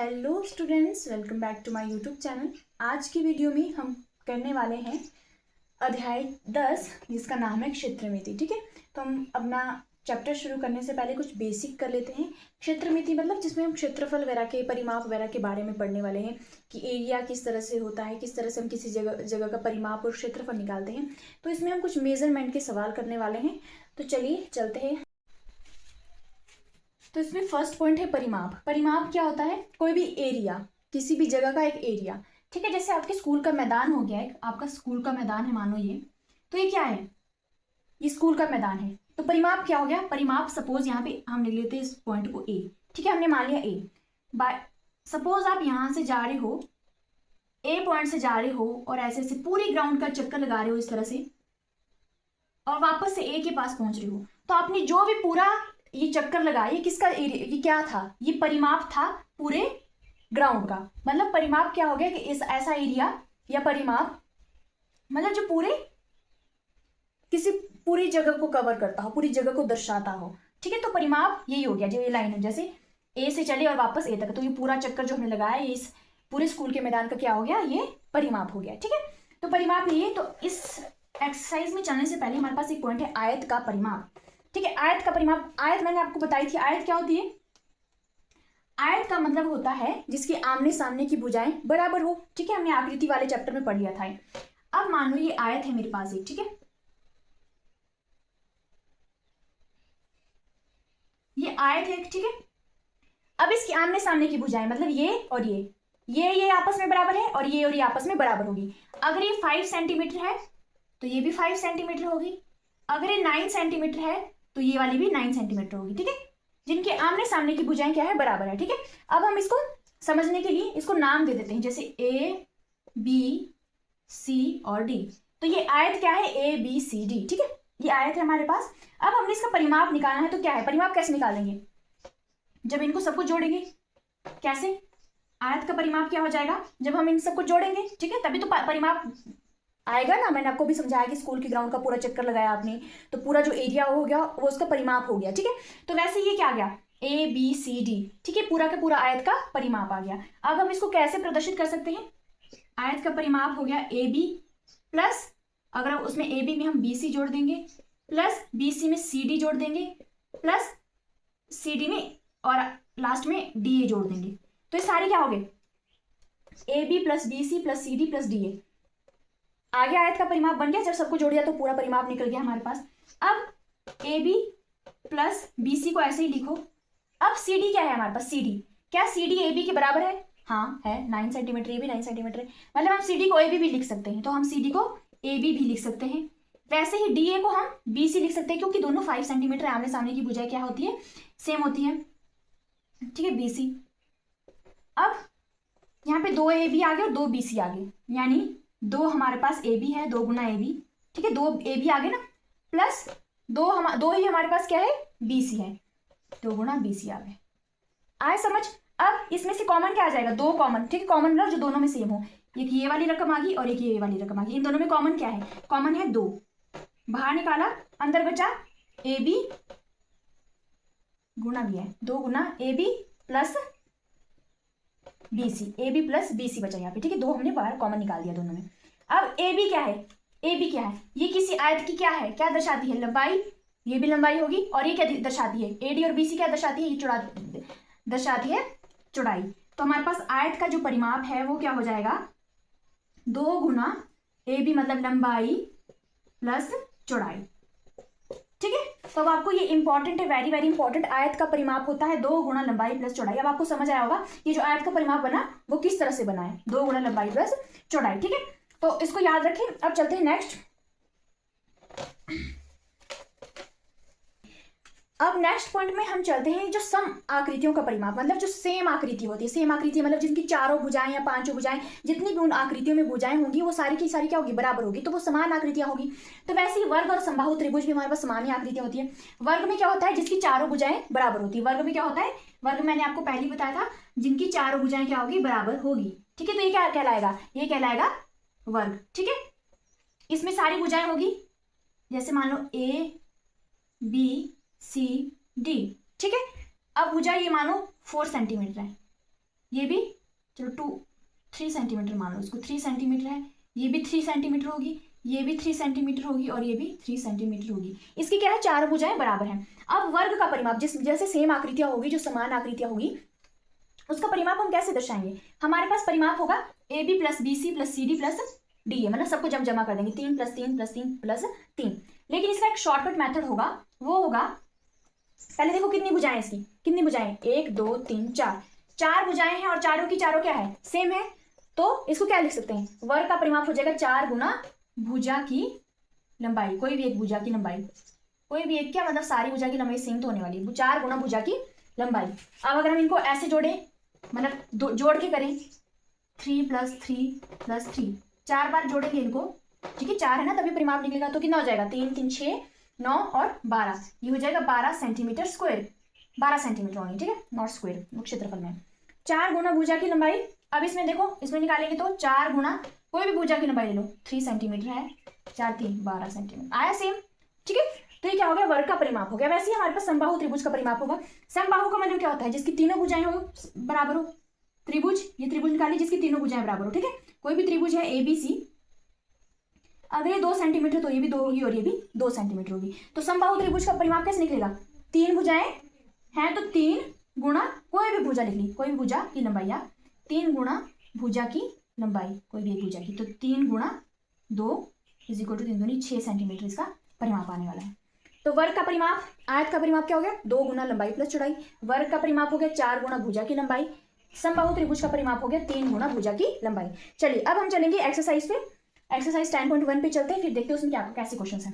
Hello students, welcome back to my YouTube channel. आज की video में हम करने वाले हैं अध्याय 10 जिसका नाम है क्षेत्रमिति। ठीक है, तो हम अपना चैप्टर शुरू करने से पहले कुछ बेसिक कर लेते हैं। क्षेत्रमिति मतलब जिसमें हम क्षेत्रफल वगैरह के, परिमाप वगैरह के बारे में पढ़ने वाले हैं कि एरिया किस तरह से होता है, किस तरह से हम किसी जगह का परिमाप और क्षेत्रफल निकालते हैं। तो इसमें हम कुछ मेजरमेंट के सवाल करने वाले हैं। तो चलिए चलते हैं। तो इसमें फर्स्ट पॉइंट है परिमाप। परिमाप क्या होता है? कोई भी एरिया, किसी भी जगह का एक एरिया। ठीक है, जैसे आपके स्कूल का मैदान हो गया, एक आपका स्कूल का मैदान है मानो ये, तो ये क्या है? ये स्कूल का मैदान है। तो परिमाप क्या हो गया? परिमाप सपोज यहाँ पे हम लिख लेते हैं इस पॉइंट को ए। ठीक है, हमने मान लिया ए। बाय सपोज आप यहाँ से जा रहे हो, ए पॉइंट से जा रहे हो और ऐसे ऐसे पूरी ग्राउंड का चक्कर लगा रहे हो इस तरह से, और वापस से ए के पास पहुंच रहे हो। तो आपने जो भी पूरा ये चक्कर लगाया, ये किसका एरिया, ये क्या था? ये परिमाप था पूरे ग्राउंड का। मतलब परिमाप क्या हो गया कि इस ऐसा एरिया या परिमाप मतलब जो पूरे किसी पूरी जगह को कवर करता हो, पूरी जगह को दर्शाता हो। ठीक है, तो परिमाप यही हो गया। जो ये लाइन है, जैसे ए से चले और वापस ए तक, तो ये पूरा चक्कर जो हमने लगाया ये इस पूरे स्कूल के मैदान का क्या हो गया? ये परिमाप हो गया। ठीक है, तो परिमाप ये। तो इस एक्सरसाइज में चलने से पहले हमारे पास एक पॉइंट है आयत का परिमाप। ठीक है, आयत का परिमाप। आयत मैंने आपको बताई थी, आयत क्या होती है? आयत का मतलब होता है जिसके आमने सामने की भुजाएं बराबर हो। ठीक है, हमने आकृति वाले चैप्टर में पढ़ लिया था। अब मान लो ये आयत है मेरे पास एक। ठीक है, ये आयत है। ठीक है, अब इसके आमने सामने की भुजाएं मतलब ये और ये आपस में बराबर है, और ये आपस में बराबर होगी। अगर ये 5 सेंटीमीटर है तो ये भी 5 सेंटीमीटर होगी। अगर ये 9 सेंटीमीटर है तो ये वाली भी 9 सेंटीमीटर होगी। ठीक है, जिनके आमने सामने की भुजाएं क्या है? बराबर है। ठीक है, अब हम इसको समझने के लिए इसको नाम दे देते हैं, जैसे ए बी सी और डी। तो ये आयत क्या है? A B C D. ठीक है, ये आयत है हमारे पास। अब हमने इसका परिमाप निकालना है, तो क्या है परिमाप? कैसे निकालेंगे? जब इनको सबको जोड़ेंगे। कैसे? आयत का परिमाप क्या हो जाएगा? जब हम इन सबको जोड़ेंगे। ठीक है, तभी तो परिमाप आएगा ना। मैंने आपको भी समझाया कि स्कूल के ग्राउंड का पूरा चक्कर लगाया आपने, तो पूरा जो एरिया हो गया वो उसका परिमाप हो गया। ठीक है, तो वैसे ये क्या आ गया? A B C D. ठीक है, पूरा का पूरा आयत का परिमाप आ गया। अब हम इसको कैसे प्रदर्शित कर सकते हैं? आयत का परिमाप हो गया ए बी प्लस, अगर उसमें ए बी में हम बी सी जोड़ देंगे, प्लस बी सी में सी डी जोड़ देंगे, प्लस सी डी में और लास्ट में डी ए जोड़ देंगे। तो ये सारे क्या हो गए? A B plus B C plus C D plus D A. आगे आयत का परिमाप बन गया। जब सबको जोड़ दिया तो पूरा परिमाप निकल गया हमारे पास। अब A B plus B C को ऐसे ही लिखो। अब सी डी क्या है हमारे पास? सी डी, क्या सी डी ए बी के बराबर है? हाँ है, 9 सेंटीमीटर। ये भी 9 सेंटीमीटर है, मतलब हम सी डी को ए बी भी लिख सकते हैं। तो हम सी डी को ए बी भी लिख सकते हैं। वैसे ही डी ए को हम बी सी लिख सकते हैं, क्योंकि दोनों 5 सेंटीमीटर आमने सामने की भुजाएं क्या होती है? सेम होती है। ठीक है, बी सी। अब यहाँ पे 2 ए बी आ गए और 2 बी सी आ गए, यानी 2 हमारे पास ए बी है, 2 गुना ए बी। ठीक है, 2 ए बी आ गए ना, प्लस 2 ही हमारे पास क्या है? बी सी है, 2 गुना बी सी आ गए। आए समझ? अब इसमें से कॉमन क्या आ जाएगा? 2 कॉमन। ठीक है, कॉमन मतलब जो दोनों में सेम हो। एक ये वाली रकम आ गई और एक ये वाली रकम आ गई। इन दोनों में कॉमन क्या है? कॉमन है 2। बाहर निकाला, अंदर बचा ए बी गुना बी है, 2 गुना A B plus B C. A B plus B C बचा यहाँ पे। ठीक है, 2 हमने बाहर कॉमन निकाल दिया दोनों में। अब ए बी क्या है? ए बी क्या है? ये किसी आयत की क्या है? क्या दर्शाती है? लंबाई। ये भी लंबाई होगी। और ये क्या दर्शाती है? ए डी और बी सी क्या दर्शाती है? ये चौड़ा दर्शाती है, चौड़ाई। तो हमारे पास आयत का जो परिमाप है वो क्या हो जाएगा? 2 गुना ए बी मतलब लंबाई प्लस चौड़ाई। ठीक है, तो अब आपको ये इंपॉर्टेंट है, वेरी वेरी इंपॉर्टेंट। आयत का परिमाप होता है 2 गुना लंबाई प्लस चौड़ाई। अब आपको समझ आया होगा ये जो आयत का परिमाप बना वो किस तरह से बना है? 2 गुना लंबाई प्लस चौड़ाई। ठीक है, तो इसको याद रखें। अब चलते हैं नेक्स्ट। अब नेक्स्ट पॉइंट में हम चलते हैं जो सम आकृतियों का परिमाप, मतलब जो सेम आकृति होती है। सेम आकृति मतलब जिनकी चारों भुजाएं या 5 भुजाएं, जितनी भी उन आकृतियों में भुजाएं होंगी वो सारी की सारी क्या होगी? बराबर होगी, तो वो समान आकृतियां होगी। तो वैसे ही वर्ग और समबाहु त्रिभुज भी हमारे पास समान ही आकृतियां होती है। वर्ग में क्या होता है? जिसकी चारों भुजाएं बराबर होती है। वर्ग में क्या होता है? वर्ग मैंने आपको पहले ही बताया था, जिनकी चारों भुजाएं क्या होगी? बराबर होगी। ठीक है, तो ये क्या कहलाएगा? ये कहलाएगा वर्ग। ठीक है, इसमें सारी भुजाएं होगी, जैसे मान लो ए बी सी डी। ठीक है, अब भुजा ये मानो 4 सेंटीमीटर है। ये भी चलो 3 सेंटीमीटर मान लो इसको, 3 सेंटीमीटर है, ये भी 3 सेंटीमीटर होगी, ये भी 3 सेंटीमीटर होगी और ये भी 3 सेंटीमीटर होगी। इसकी क्या है, चार भुजाएं बराबर हैं। अब वर्ग का परिमाप, जिस जैसे सेम आकृतियां होगी, जो समान आकृतियां होगी, उसका परिमाप हम कैसे दर्शाएंगे। हमारे पास परिमाप होगा A B plus B C plus C D plus D A, मतलब सबको जब जमा कर देंगे 3 + 3 + 3 + 3। लेकिन इसका एक शॉर्टकट मेथड होगा, वो होगा, पहले देखो कितनी भुजाएं इसकी, कितनी भुजाएं, 1 2 3 4, 4 भुजाएं हैं और चारों की चारों क्या है, सेम है। तो इसको क्या लिख सकते हैं, वर्ग का परिमाप हो जाएगा 4 गुना भुजा की लंबाई, कोई भी एक भुजा की लंबाई, कोई भी एक क्या मतलब सारी भुजा की लंबाई सेम तो होने वाली है, 4 गुना भुजा की लंबाई। अब अगर हम इनको ऐसे जोड़ें, मतलब जोड़ के करें, 3 + 3 + 3, 4 बार जोड़ेंगे इनको, ठीक है, 4 है ना, तभी परिमाप निकलेगा। तो कितना हो जाएगा, 3 3 6 9 और 12, ये हो जाएगा 12 सेंटीमीटर स्क्वायर, 12 सेंटीमीटर होनी, ठीक है, नॉट स्क्वायर, क्षेत्रफल में। 4 गुना भुजा की लंबाई। अब इसमें देखो, इसमें निकालेंगे तो 4 गुना कोई भी भुजा की लंबाई ले लो, 3 सेंटीमीटर है, 4 3 12 सेंटीमीटर आया सेम, ठीक है। तो ये क्या हो गया, वर्ग का परिमाप हो गया। वैसे ही हमारे पास समबाहु त्रिभुज का परिमाप होगा। समबाहु का मतलब क्या होता है, जिसकी तीनों भुजाएं हो बराबर हो। त्रिभुज, ये त्रिभुज निकाली जिसकी तीनों भुजाएं बराबर हो, ठीक है। कोई भी त्रिभुज है ए बी सी, अगर ये 2 सेंटीमीटर तो ये भी 2 होगी और ये भी 2 सेंटीमीटर होगी। तो समबाहु त्रिभुज का परिमाप कैसे निकलेगा, 3 भुजाएं हैं तो 3 गुणा कोई भी भुजा लिख ली, कोई भी भुजा की लंबाई, या 3 गुणा भुजा की लंबाई कोई भी एक भुजा की, तो 3 गुणा 2 = 3 दूनी 6 सेंटीमीटर इसका परिमाप आने वाला है। तो वर्ग का परिमाप, आयत का परिमाप क्या हो गया, 2 गुना लंबाई प्लस चौड़ाई। वर्ग का परिमाप हो गया 4 गुना भुजा की लंबाई। समबाहु त्रिभुज का परिमाप हो गया 3 गुना भुजा की लंबाई। चलिए अब हम चलेंगे एक्सरसाइज पे, एक्सरसाइज 10.1 पे चलते हैं, फिर देखते हैं उसमें क्या कैसे क्वेश्चन है।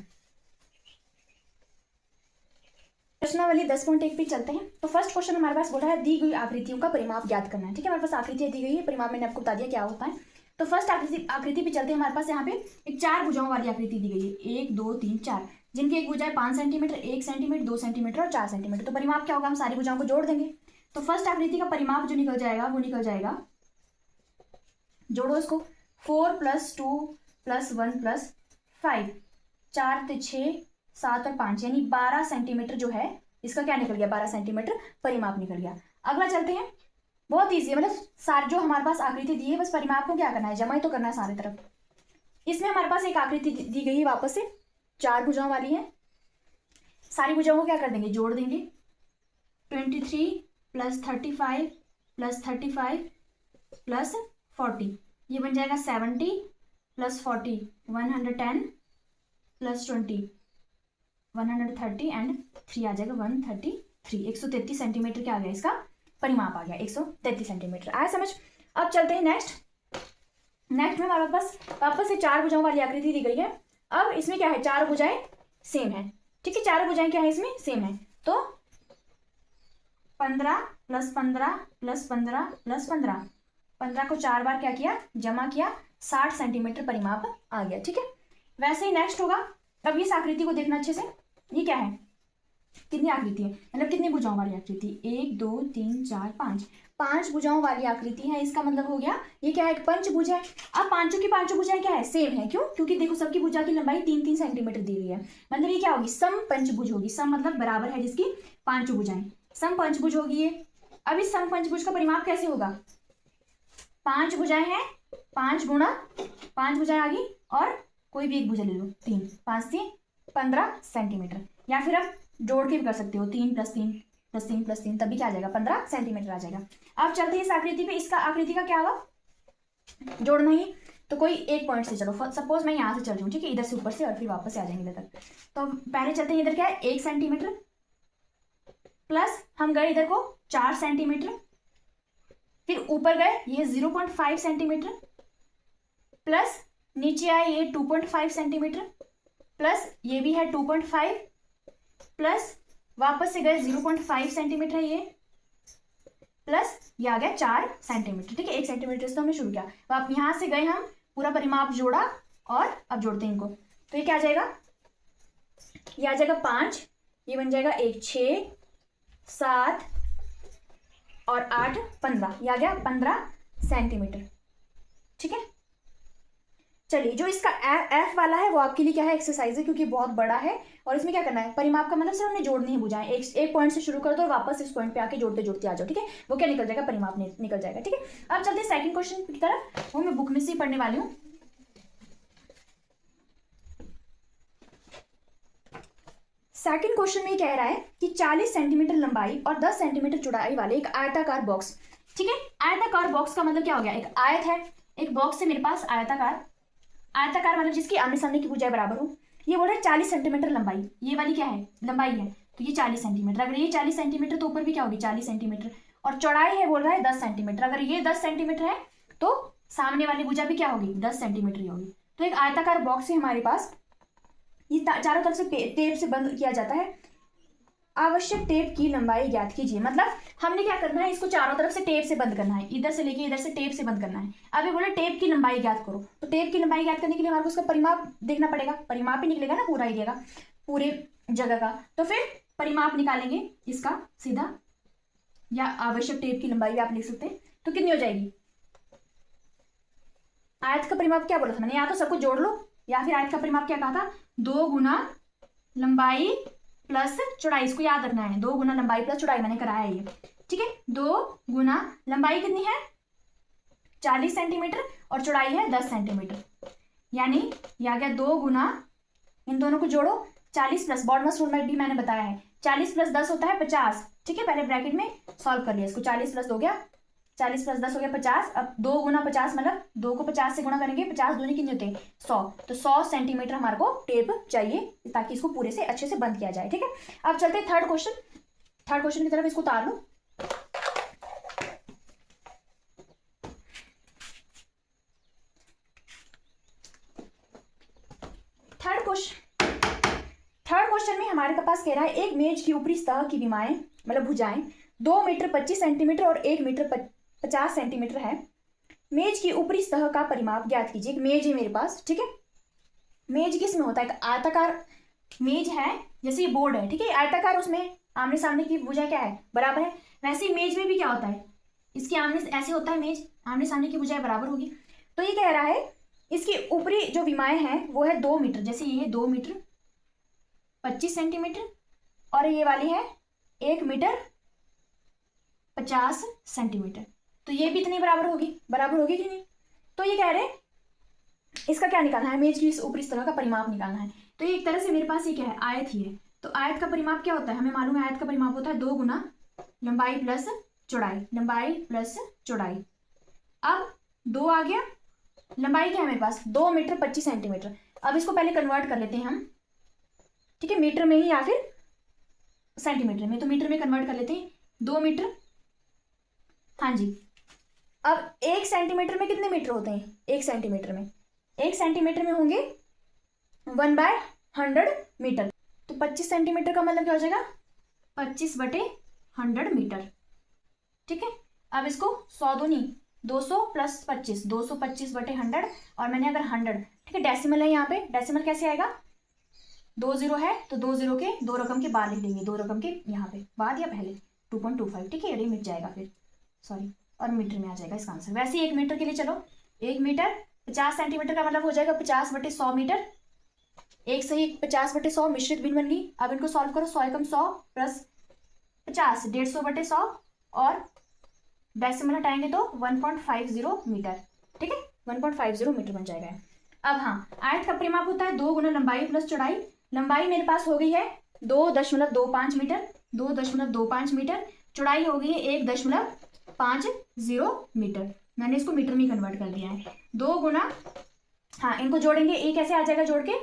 प्रश्नावली 10.1 पे चलते हैं। तो फर्स्ट क्वेश्चन हमारे पास बोला है, दी गई आकृतियों का परिमाप ज्ञात करना है, ठीक है। हमारे पास आकृतियां दी गई है, परिमाप मैंने आपको बता दिया क्या होता है। तो फर्स्ट आकृति पे चलते हैं। हमारे पास यहाँ पे एक 4 भुजाओं वाली आकृति दी गई है, 1 2 3 4, जिनकी एक भुजा है 5 सेंटीमीटर, 1 सेंटीमीटर, 2 सेंटीमीटर और 4 सेंटीमीटर। तो परिमाप क्या होगा, हम सारी भुजाओं को जोड़ देंगे। तो फर्स्ट आकृति का परिमाप जो निकल जाएगा वो निकल जाएगा, जोड़ो इसको, 4 + 2 + 1 + 5, 4 × 6 7 और 5, यानी 12 सेंटीमीटर जो है इसका क्या निकल गया, 12 सेंटीमीटर परिमाप निकल गया। अगला चलते हैं, बहुत ईजी है, मतलब सारे जो हमारे पास आकृति दी है, बस परिमाप को क्या करना है, जमा ही तो करना है सारे तरफ। इसमें हमारे पास एक आकृति दी गई है, वापस से 4 भुजाओं वाली है। सारी भुजाओं को क्या कर देंगे, जोड़ देंगे। 23 + 35 + 35 + 40, ये बन जाएगा 70 + 40 110 + 20 130 एंड 3 आ जाएगा 133, 133 सेंटीमीटर क्या आ गया, इसका परिमाप आ गया 133 सेंटीमीटर। आया समझ। अब चलते हैं नेक्स्ट में हमारे पास वापस से 4 भुजाओं वाली आकृति दी गई है। अब इसमें क्या है, 4 भुजाएं सेम है, ठीक है, 4 भुजाएं क्या है इसमें सेम है। तो 15 + 15 + 15 + 15, 15 को 4 बार क्या किया, जमा किया, 60 सेंटीमीटर परिमाप आ गया, ठीक है। वैसे ही नेक्स्ट होगा। अब इस आकृति को देखना अच्छे से, ये क्या है, कितनी आकृति है, मतलब कितनी भुजाओं वाली आकृति, 1 2 3 4 5, 5 भुजाओं वाली आकृति है। इसका मतलब हो गया ये क्या है, एक पंचभुज है। अब पांचों की पांचों भुजाएं क्या है, सेम है। क्यों, क्योंकि देखो सबकी भुजा की लंबाई 3 3 सेंटीमीटर दी हुई है, मतलब ये क्या होगी, सम पंचभुज होगी। सम मतलब बराबर है जिसकी पांचों भुजाएं, सम पंचभुज होगी ये। अब इस सम पंचभुज का परिमाप कैसे होगा, 5 भुजाएं हैं, 5 गुणा 5 भुजाएं आ गई और कोई भी एक भुजा ले लो, 3 5 3 15 सेंटीमीटर, या फिर आप जोड़ के भी कर सकते हो, 3 + 3 + 3 + 3, तभी क्या आ जाएगा, 15 सेंटीमीटर आ जाएगा। अब चलते हैं इस आकृति पे। इसका आकृति का क्या होगा, जोड़ना ही तो कोई एक पॉइंट से चलो, सपोज मैं यहाँ से चल रही हूँ, ठीक है, इधर से ऊपर से, और फिर वापस से आ जाएंगे इधर तक। तो पहले चलते हैं, इधर क्या है 1 सेंटीमीटर, प्लस हम गए इधर को 4 सेंटीमीटर, फिर ऊपर गए ये 0.5 सेंटीमीटर, प्लस नीचे आए ये 2.5 सेंटीमीटर, प्लस ये भी है 2.5, प्लस वापस से गए 0.5 सेंटीमीटर ये, प्लस ये आ गया 4 सेंटीमीटर, ठीक है। 1 सेंटीमीटर से तो हमने शुरू किया, तो आप यहां से गए, हम पूरा परिमाप जोड़ा और अब जोड़ते हैं इनको। तो ये क्या आ जाएगा, ये आ जाएगा 5, ये बन जाएगा 1 6 7 और 8 15, ये आ गया 15 सेंटीमीटर, ठीक है। चलिए, जो इसका एफ वाला है वो आपके लिए क्या है, एक्सरसाइज है, क्योंकि बहुत बड़ा है। और इसमें क्या करना है, परिमाप का मतलब सिर्फ हमने जोड़नी है भुजाएं, एक पॉइंट से शुरू कर दो और वापस इस पॉइंट पे आके जोड़ते जोड़ते आ जाओ, ठीक है। वो क्या निकल जाएगा, परिमाप निकल जाएगा, ठीक है। अब चलते हैं सेकंड क्वेश्चन की तरफ, वो मैं बुक में से ही पढ़ने वाली हूँ। सेकंड क्वेश्चन में कह रहा है कि 40 सेंटीमीटर लंबाई और 10 सेंटीमीटर चौड़ाई वाले एक आयताकार बॉक्स, ठीक है। आयताकार बॉक्स का मतलब क्या हो गया, एक आयत है, एक बॉक्स है मेरे पास आयताकार, आयताकार मतलब जिसकी आमने सामने की भुजाएं बराबर हो। ये बोल रहा है 40 सेंटीमीटर लंबाई, ये वाली क्या है, लंबाई है, तो ये 40 सेंटीमीटर। अगर ये 40 सेंटीमीटर तो ऊपर भी क्या होगी 40 सेंटीमीटर। और चौड़ाई है बोल रहा है 10 सेंटीमीटर। अगर ये 10 सेंटीमीटर है तो सामने वाली भुजा भी क्या होगी, 10 सेंटीमीटर ही होगी। तो एक आयताकार बॉक्स है हमारे पास, ये चारों तरफ से टेप से बंद किया जाता है। आवश्यक टेप की लंबाई ज्ञात कीजिए, मतलब हमने क्या करना है, इसको चारों तरफ से टेप से बंद करना है, इधर से लेके इधर से टेप से बंद करना है। अब ये बोले टेप की लंबाई ज्ञात करो, तो टेप की लंबाई ज्ञात करने के लिए हमारे को उसका परिमाप देखना पड़ेगा, परिमाप ही निकलेगा ना पूरा एरिया का, पूरे जगह का। तो फिर परिमाप निकालेंगे इसका सीधा, या आवश्यक टेप की लंबाई आप लिख सकते हैं। तो कितनी हो जाएगी, आयत का परिमाप क्या बोला था मैंने, या तो सब कुछ जोड़ लो, या फिर आयत का परिमाप क्या कहा था, 2 गुना लंबाई प्लस चौड़ाई। इसको याद रखना है, 2 गुना लंबाई प्लस चौड़ाई, मैंने कराया है ये, ठीक है। 2 गुना लंबाई कितनी है 40 सेंटीमीटर और चौड़ाई है 10 सेंटीमीटर, यानी ये आ गया 2 गुना, इन दोनों को जोड़ो, 40 प्लस बॉडमस रूल में भी मैंने बताया है, 40 प्लस 10 होता है 50, ठीक है। पहले ब्रैकेट में सॉल्व कर लिया इसको, 40 प्लस हो गया 40 प्लस 10 हो गया 50। अब 2 गुना 50 मतलब 2 को 50 से गुणा करेंगे, 50 दूनी कितने होते हैं 100, तो 100 सेंटीमीटर हमारे को टेप चाहिए ताकि इसको पूरे से अच्छे से बंद किया जाए, ठीक है। अब चलते हैं थर्ड क्वेश्चन, थर्ड क्वेश्चन की तरफ, इसको उतार लो। थर्ड क्वेश्चन में हमारे पास कह रहा है एक मेज की ऊपरी सतह की विमाएं मतलब भुजाएं 2 मीटर 25 सेंटीमीटर और 1 मीटर 50 सेंटीमीटर है। मेज की ऊपरी सतह का परिमाप ज्ञात कीजिए। एक मेज है मेरे पास, ठीक है। मेज किस में होता है, आयताकार मेज है, जैसे ये बोर्ड है, ठीक है, आयताकार, उसमें आमने सामने की भुजाएं क्या है, बराबर है। वैसे ही मेज में भी क्या होता है, इसके आमने ऐसे होता है मेज, आमने सामने की भुजाएं बराबर होगी। तो ये कह रहा है इसकी ऊपरी जो विमाएं हैं वो है 2 मीटर, जैसे ये 2 मीटर 25 सेंटीमीटर और ये वाली है 1 मीटर 50 सेंटीमीटर, तो ये भी इतनी बराबर होगी कि नहीं। तो ये कह रहे इसका क्या निकालना है, मेज की इस ऊपरी सतह का परिमाप निकालना है। तो ये एक तरह से मेरे पास ये क्या है, आयत ही है। तो आयत का परिमाप क्या होता है, हमें मालूम है आयत का परिमाप होता है 2 गुना लंबाई प्लस चौड़ाई, लंबाई प्लस चौड़ाई। अब 2 आ गया, लंबाई क्या है मेरे पास 2 मीटर 25 सेंटीमीटर। अब इसको पहले कन्वर्ट कर लेते हैं हम, ठीक है, मीटर में ही या फिर सेंटीमीटर में, तो मीटर में कन्वर्ट कर लेते हैं 2 मीटर, हाँ जी। अब 1 सेंटीमीटर में कितने मीटर होते हैं, 1 सेंटीमीटर में होंगे 1/100 मीटर। तो 25 सेंटीमीटर का मतलब क्या हो जाएगा 25/100 मीटर, ठीक है। अब इसको 100 दूनी 200 प्लस 25, 225/100, और मैंने अगर 100, ठीक है, डेसिमल है यहाँ पे, डेसिमल कैसे आएगा, 2 0 है तो 2 0 के 2 रकम के बाद लिख देंगे, 2 रकम के यहाँ पे बाद या पहले 2.25, ठीक है, ये मिट जाएगा फिर, सॉरी, और मीटर में आ जाएगा इसका आंसर। वैसे 1 मीटर के लिए चलो, 1 मीटर 50 सेंटीमीटर का मतलब हो जाएगा 50/100 मीटर, एक सही 50/100 मिश्रित भिन्न बन गई। अब इनको सॉल्व करो, 100 एकम 100 प्लस 50 150/100 और डेसिमल हटाएंगे तो 1.50 मीटर, ठीक है, 1.50 मीटर बन जाएगा। अब हाँ, आयत का परिमाप होता है 2 गुना लंबाई प्लस चौड़ाई। लंबाई मेरे पास हो गई है 2.25 मीटर, 2.25 मीटर, चौड़ाई हो गई है 1.50 मीटर। मैंने इसको मीटर में कन्वर्ट कर दिया है। 2 गुना, हाँ, इनको जोड़ेंगे, ये कैसे आ जाएगा जोड़ के,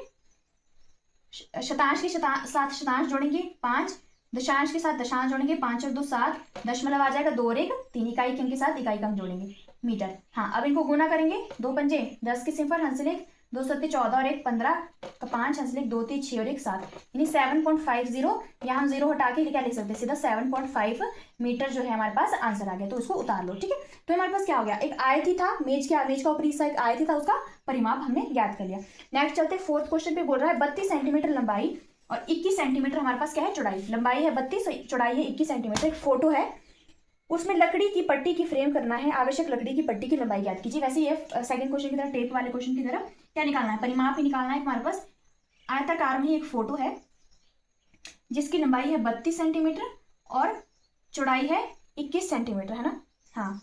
शतांश के साथ शतांश जोड़ेंगे 5, दशांश के साथ दशांश जोड़ेंगे 5 और 2 7, दशमलव आ जाएगा 2 और 1 3, इकाई अंक के साथ इकाई अंक जोड़ेंगे मीटर। हाँ, अब इनको गुना करेंगे, 2 पंजे 10 के सिफर, हंसले 2 सत्ते 14 और 1 15 का 5, हंसले 2 3 6 और 1 7, यानी 7.50, यहाँ हम 0 हटा के क्या लिख सकते हैं, सीधा 7.5 मीटर जो है हमारे पास आंसर आ गया। तो उसको उतार लो, ठीक है। तो हमारे पास क्या हो गया, एक आयत ही था, मेज का ऊपरी हिस्सा एक आयत ही था, उसका परिमाप हमने ज्ञात कर लिया। नेक्स्ट चलते फोर्थ क्वेश्चन पे, बोल रहा है 32 सेंटीमीटर लंबाई और 21 सेंटीमीटर हमारे पास क्या है चौड़ाई। लंबाई है 32, चौड़ाई है 21 सेंटीमीटर। एक फोटो है, उसमें लकड़ी की पट्टी की फ्रेम करना है, आवश्यक लकड़ी की पट्टी की लंबाई ज्ञात कीजिए। वैसे ये सेकंड क्वेश्चन की तरह, टेप वाले क्वेश्चन की तरह क्या निकालना है, परिमाप ही निकालना है। हमारे पास आयताकार में एक फोटो है जिसकी लंबाई है 32 सेंटीमीटर और चौड़ाई है 21 सेंटीमीटर, है ना। हाँ,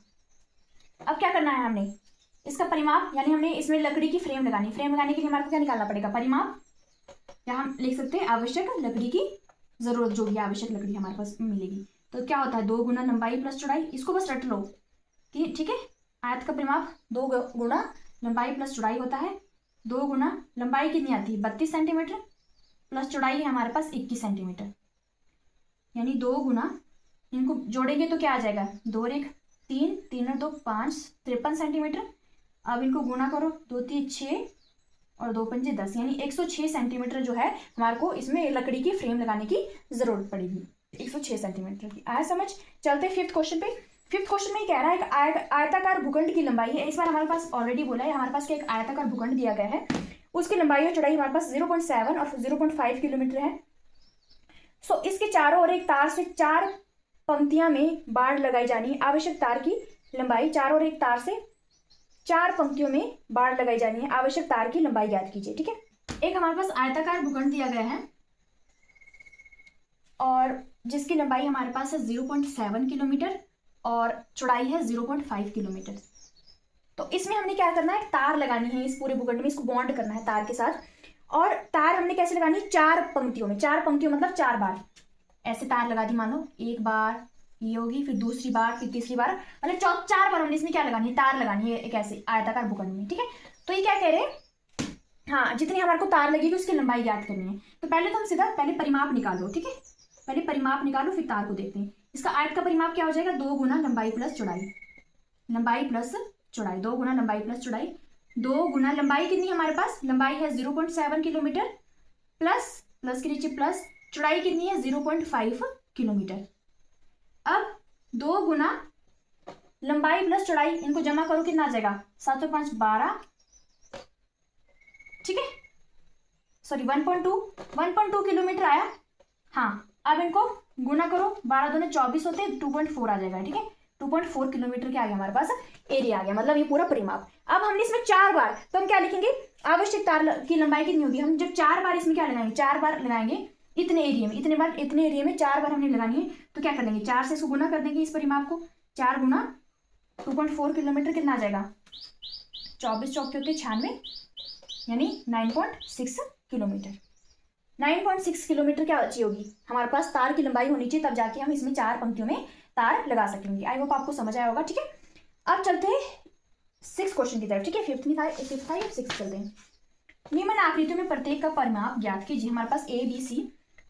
अब क्या करना है, हमने इसका परिमाप, यानी हमने इसमें लकड़ी की फ्रेम लगानी। फ्रेम लगाने के लिए हमारे को क्या निकालना पड़ेगा, परिमाप, या हम लिख सकते हैं आवश्यक लकड़ी की जरूरत, जो भी आवश्यक लकड़ी हमारे पास मिलेगी। तो क्या होता है, 2 गुना लंबाई प्लस चौड़ाई, इसको बस रट लो कि ठीक है। आयत का परिमाप 2 गुना लंबाई प्लस चौड़ाई होता है। 2 गुना लंबाई कितनी आती है, 32 सेंटीमीटर, प्लस चौड़ाई है हमारे पास 21 सेंटीमीटर, यानी 2 गुना, इनको जोड़ेंगे तो क्या आ जाएगा, 2 और 1 3, 3 और 2 5, 53 सेंटीमीटर। अब इनको गुना करो, 2 3 6 और 2 पंजे 10, यानी 106 सेंटीमीटर जो है हमारे को इसमें लकड़ी की फ्रेम लगाने की जरूरत पड़ेगी, 106 सेंटीमीटर की। आया समझ। चलते फिफ्थ क्वेश्चन पे। फिफ्थ क्वेश्चन में कह रहा है कि आयताकार भूखंड की लंबाई है, इस बार हमारे पास ऑलरेडी बोला है, हमारे पास एक आयताकार भूखंड दिया गया है, उसकी लंबाई और चौड़ाई हमारे पास 0.7 और 0.5 किलोमीटर है। सो इसके चारों ओर एक तार से 4 पंक्तियां में बाड़ लगाई जानी है। आवश्यक तार की लंबाई, चारों ओर एक तार से 4 पंक्तियों में बाड़ लगाई जानी है, आवश्यक तार की लंबाई ज्ञात कीजिए। ठीक है, एक हमारे पास आयताकार भूखंड दिया गया है और जिसकी लंबाई हमारे पास है 0.7 किलोमीटर और चौड़ाई है 0.5 किलोमीटर। तो इसमें हमने क्या करना है, तार लगानी है इस पूरे भूखंड में, इसको बॉन्ड करना है तार के साथ। और तार हमने कैसे लगानी है, 4 पंक्तियों में, 4 पंक्तियों मतलब 4 बार ऐसे तार लगा दी, मान लो एक बार ये होगी, फिर दूसरी बार, फिर तीसरी बार, मतलब 4 बार हमने इसमें क्या लगानी है, तार लगानी है एक ऐसे आयताकार भूखंड में। ठीक है, तो ये क्या कह रहे हैं, हाँ, जितनी हमारे को तार लगेगी उसकी लंबाई ज्ञात करनी है। तो पहले तो हम सीधा पहले परिमाप निकालो। ठीक है, पहले परिमाप निकालो फिर तार को देखते हैं। इसका आयत का परिमाप क्या हो जाएगा, 2 गुना लंबाई प्लस चौड़ाई, लंबाई प्लस चौड़ाई, 2 गुना लंबाई प्लस चौड़ाई, 2 गुना लंबाई कितनी हमारे पास, लंबाई है 0.7 किलोमीटर, प्लस प्लस के नीचे प्लस, चौड़ाई कितनी है 0.5 किलोमीटर। अब 2 गुना लंबाई प्लस चौड़ाई, इनको जमा करो, कितना आ जाएगा, 7 और 5 12, ठीक है, सॉरी 1.2 किलोमीटर आया। हाँ, अब इनको गुना करो, 12 दूने 24 होते हैं, 2.4 आ जाएगा। ठीक है, 2.4 किलोमीटर के आ गया हमारे पास एरिया आ गया, मतलब ये पूरा परिमाप। अब हमने इसमें 4 बार, तो हम क्या लिखेंगे, आवश्यक तार की लंबाई कितनी होगी, हम जब 4 बार इसमें क्या लगाएंगे, 4 बार लगाएंगे इतने एरिया में, इतने एरिया में 4 बार हमने लगानी है। तो क्या कर लेंगे, 4 से इसको गुना कर देंगे इस परिमाप को, 4 गुना 2.4 किलोमीटर कितना आ जाएगा, 24 चौके होते 96, यानी 9.6 किलोमीटर। 9.6 किलोमीटर क्या अच्छी होगी, हमारे पास तार की लंबाई होनी चाहिए, तब जाके हम इसमें 4 पंक्तियों में तार लगा सकेंगे। आई होप आपको समझ आया होगा। ठीक है, अब चलते हैं 6 क्वेश्चन की तरफ। ठीक है, फिफ्थ था, 6 चलते हैं। निम्न आकृतियों में प्रत्येक का परिमाप ज्ञात कीजिए। हमारे पास A B C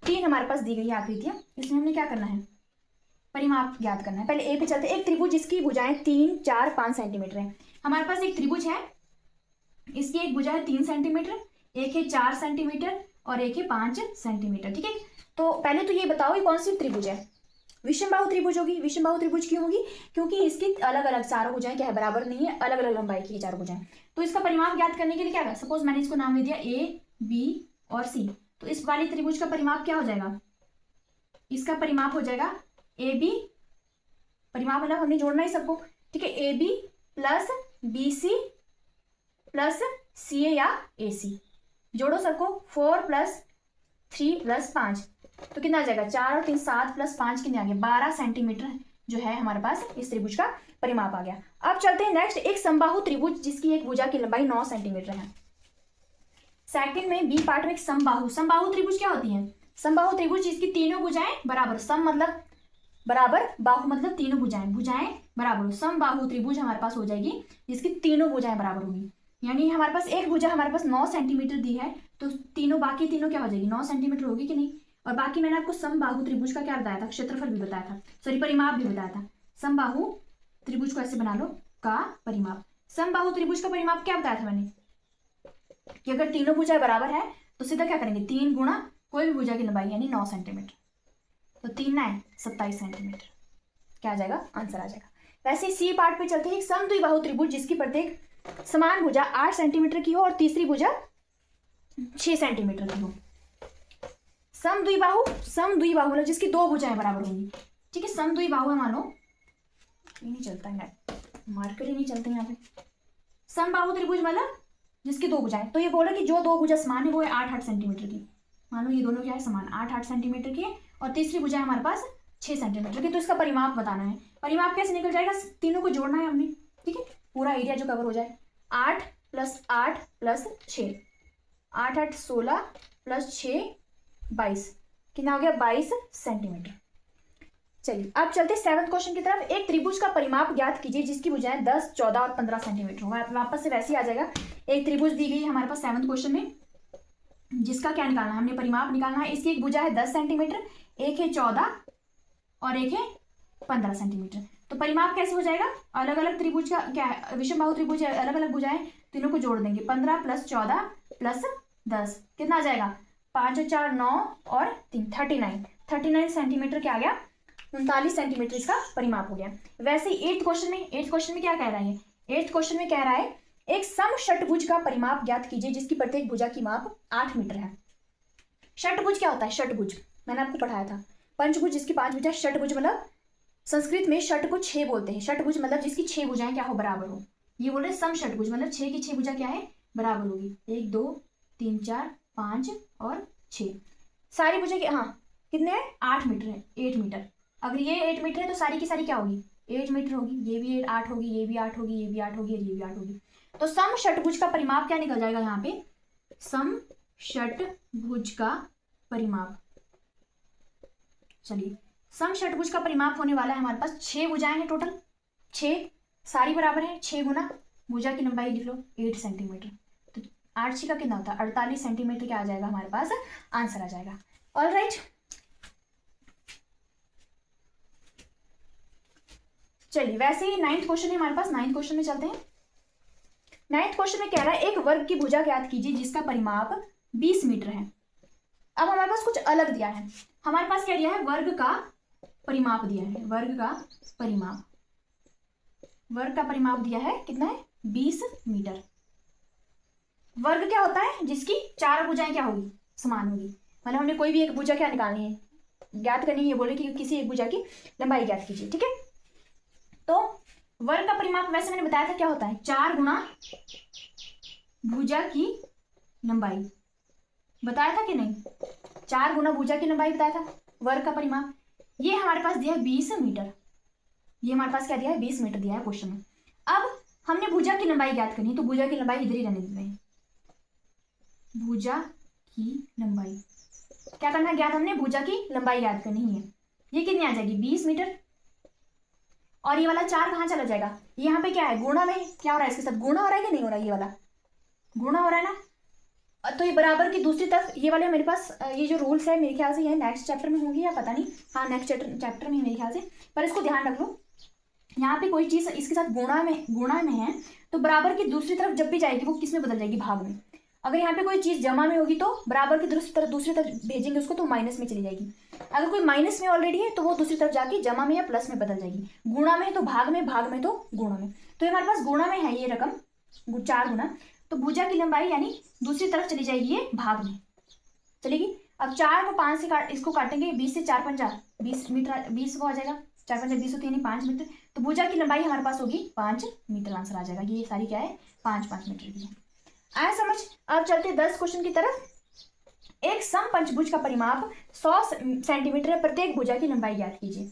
3 हमारे पास दी गई है आकृतियां, इसमें हमने क्या करना है, परिमाप ज्ञात करना है। पहले ए पे चलते हैं। एक त्रिभुज जिसकी भुजाएं 3 4 5 सेंटीमीटर है। हमारे पास एक त्रिभुज है, इसकी एक भुजा है 3 सेंटीमीटर, एक है 4 सेंटीमीटर और एक है 5 सेंटीमीटर। ठीक है, तो पहले तो ये बताओ ये कौन सी त्रिभुज है, विषमबाहु त्रिभुज होगी। विषमबाहु त्रिभुज क्यों होगी, क्योंकि इसकी अलग अलग चारों भुजाएं क्या है, बराबर नहीं है, अलग अलग लंबाई की चारों भुजाएं। तो इसका परिमाप ज्ञात करने के लिए क्या है, सपोज मैंने इसको नाम दे दिया A B और C, तो इस वाली त्रिभुज का परिमाप क्या हो जाएगा, इसका परिमाप हो जाएगा AB, परिमाप मतलब हमने जोड़ना ही सबको। ठीक है, AB plus BC plus CA या AC, जोड़ो सबको, 4 प्लस 3 प्लस 5, तो कितना आ जाएगा, 4 और 3 7 प्लस 5 कितने आ गए, 12 सेंटीमीटर जो है हमारे पास इस त्रिभुज का परिमाप आ गया। अब चलते हैं नेक्स्ट, एक समबाहु त्रिभुज जिसकी एक भुजा की लंबाई 9 सेंटीमीटर है। सेकंड में बी पार्ट में एक समबाहु त्रिभुज क्या होती है, समबाहु त्रिभुज जिसकी तीनों भुजाएं बराबर, सम मतलब बराबर, बाहु मतलब तीनों भुजाएं बराबर हो। समबाहु त्रिभुज हमारे पास हो जाएगी जिसकी तीनों भुजाएं बराबर होगी, यानी हमारे पास एक भुजा हमारे पास 9 सेंटीमीटर दी है, तो बाकी तीनों क्या हो जाएगी, 9 सेंटीमीटर होगी कि नहीं। और बाकी मैंने आपको समबाहु त्रिभुज का क्या बताया था, क्षेत्रफल भी बताया था, सॉरी परिमाप भी बताया था। समबाहु त्रिभुज को ऐसे बना लो का परिमाप। समबाहु त्रिभुज का परिमाप क्या बताया था मैंने, कि अगर तीनों भुजाएं बराबर है तो सीधा क्या करेंगे, 3 गुणा कोई भी भुजा की लंबाई यानी 9 सेंटीमीटर, तो 3 9 27 सेंटीमीटर क्या आ जाएगा, आंसर आ जाएगा। वैसे सी पार्ट पे चलते हैं। एक समद्विबाहु त्रिभुज जिसकी प्रत्येक समान भुजा 8 सेंटीमीटर की हो और तीसरी भुजा 6 सेंटीमीटर की हो। समद्विबाहु मतलब जिसकी 2 भुजाएं बराबर होंगी। ठीक है, समद्विबाहु है, मानो ये नहीं चलता है, मार्कर ही नहीं चलते यहाँ पे। समबाहु त्रिभुज मतलब जिसकी दो भुजाएं, तो ये बोला कि जो दो भुजा समान है वो है 8-8 सेंटीमीटर की। मान लो ये दोनों क्या है, समान 8-8 सेंटीमीटर की है, और तीसरी भुजा है हमारे पास 6 सेंटीमीटर की। तो इसका परिमाप बताना है। परिमाप कैसे निकल जाएगा, तीनों को जोड़ना है हमने, ठीक है, पूरा एरिया जो कवर हो जाए। 8 + 8 + 6, 8-8 16 + 6 22, कितना हो गया 22 सेंटीमीटर। चलिए अब चलते 7वें क्वेश्चन की तरफ। एक त्रिभुज का परिमाप ज्ञात कीजिए जिसकी भुजाएं 10, 14 और 15 सेंटीमीटर हो। वापस से वैसे ही आ जाएगा। एक त्रिभुज दी गई है हमारे पास 7वें क्वेश्चन में, जिसका क्या निकालना है, हमने परिमाप निकालना है। इसकी एक भुजा है 10 सेंटीमीटर, एक है 14 और एक है 15 सेंटीमीटर। तो परिमाप कैसे हो जाएगा, अलग अलग त्रिभुज का क्या है, विषमबाहु त्रिभुज है, अलग अलग भुजाएं, तीनों को जोड़ देंगे। 15 + 14 + 10 कितना आ जाएगा, 5 और 4 9 और 3 39 सेंटीमीटर क्या आ गया, 39 सेंटीमीटर इसका परिमाप हो गया। वैसे ही 8th क्वेश्चन में क्या कह रहा है, 8th क्वेश्चन में कह रहा है एक समषटभुज का परिमाप ज्ञात कीजिए जिसकी प्रत्येक भुजा की माप 8 मीटर है। षटभुज क्या होता है, षटभुज मैंने आपको पढ़ाया था। पंचभुज जिसकी 5 भुजा, षटभुज मतलब संस्कृत में षट को 6 बोलते हैं। षटभुज मतलब जिसकी 6 भुजाएं क्या हो, बराबर हो। ये बोल रहे समषटभुज मतलब 6 की 6 भुजा क्या है, बराबर होगी। 1 2 3 4 5 और 6 सारी भुजा की, हाँ कितने हैं, 8 मीटर है, 8 मीटर। अगर ये 8 मीटर है तो सारी की सारी क्या होगी, 8 मीटर होगी। ये भी 8 होगी, ये भी 8 होगी, ये भी 8 होगी और ये भी 8 होगी। तो समषटभुज का परिमाप क्या निकल जाएगा यहाँ पे, समषटभुज का परिमाप। चलिए समषटभुज का परिमाप होने वाला है हमारे पास 6 भुजाएं हैं टोटल, 6 सारी बराबर है। 6 गुना भुजा की लंबाई लिख लो 8 सेंटीमीटर, तो 8 6 का कितना होता है 48 सेंटीमीटर क्या आ जाएगा हमारे पास, आंसर आ जाएगा। ऑलराइट, चलिए वैसे ही 9th क्वेश्चन है हमारे पास। 9th क्वेश्चन में चलते हैं। 9th क्वेश्चन में कह रहा है एक वर्ग की भुजा ज्ञात कीजिए जिसका परिमाप 20 मीटर है। अब हमारे पास कुछ अलग दिया है, हमारे पास क्या दिया है, वर्ग का परिमाप दिया है। वर्ग का परिमाप दिया है, कितना है 20 मीटर। वर्ग क्या होता है, जिसकी चार भुजाएं क्या होगी, समान होगी। मतलब हमने कोई भी एक भुजा क्या निकालनी है, ज्ञात करनी है, बोले कि किसी एक भुजा की लंबाई ज्ञात कीजिए, ठीक है। तो वर्ग का परिमाप वैसे मैंने बताया था क्या होता है, 4 गुना भुजा की लंबाई, बताया था कि नहीं, 4 गुना भुजा की लंबाई बताया था वर्ग का परिमाप। ये हमारे पास दिया है 20 मीटर, ये हमारे पास क्या दिया है 20 मीटर दिया है क्वेश्चन में। अब हमने भुजा की लंबाई ज्ञात करनी, तो भुजा की लंबाई इधर ही रहने देते हैं। भुजा की लंबाई क्या करना है ज्ञात, हमने भुजा की लंबाई ज्ञात करनी है। ये कितनी आ जाएगी 20 मीटर, और ये वाला 4 कहाँ चला जाएगा, यहाँ पे क्या है गुणा में, क्या हो रहा है इसके साथ गुणा हो रहा है कि नहीं हो रहा है, ये वाला गुणा हो रहा है ना। तो ये बराबर की दूसरी तरफ, ये वाले मेरे पास ये जो रूल्स है मेरे ख्याल से ये नेक्स्ट चैप्टर में होंगी या पता नहीं, हाँ नेक्स्ट चैप्टर में मेरे ख्याल से, पर इसको ध्यान रख लो। यहाँ पे कोई चीज इसके साथ गुणा में है तो बराबर की दूसरी तरफ जब भी जाएगी वो किस में बदल जाएगी, भाग में। अगर यहाँ पे कोई चीज जमा में होगी तो बराबर की दूसरी तरफ भेजेंगे उसको तो माइनस में चली जाएगी। अगर कोई माइनस में ऑलरेडी है तो वो दूसरी तरफ जाके जमा में या प्लस में बदल जाएगी। गुणा में तो भाग में, भाग में तो गुणा में। तो हमारे पास गुणा में है ये रकम 4 गुना, तो भुजा की लंबाई यानी दूसरी तरफ चली जाएगी ये भाग में चलेगी। अब 4 को 5 से इसको काटेंगे, 20 से 4 पंजा 20 मीटर, 20 वो आ जाएगा, 4 पंजा 20 होती है यानी 5 मीटर। तो भुजा की लंबाई हमारे पास होगी 5 मीटर, आंसर आ जाएगा। ये सारी क्या है 5 मीटर की है, आया समझ। अब चलते 10 क्वेश्चन की तरफ। एक समपंचभुज का परिमाप 100 सेंटीमीटर है, प्रत्येक भुजा की लंबाई ज्ञात कीजिए।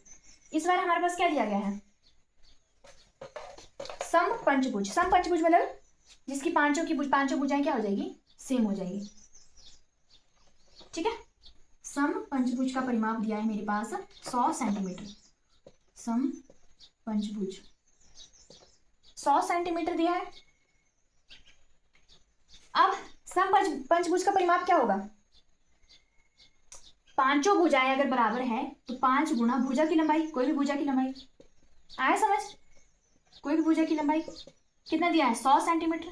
इस बार हमारे पास क्या दिया गया है, समपंचभुज। समपंचभुज मतलब जिसकी पांचों भुजाएं क्या हो जाएगी, सेम हो जाएगी, ठीक है। समपंचभुज का परिमाप दिया है मेरे पास 100 सेंटीमीटर। समपंचभुज 100 सेंटीमीटर दिया है। अब समपंचभुज का परिमाप क्या होगा, पांचों भुजाएं अगर बराबर है तो 5 गुना भुजा की लंबाई, कोई भी भुजा की लंबाई, आया समझ, कोई भी भुजा की लंबाई कितना दिया है 100 सेंटीमीटर।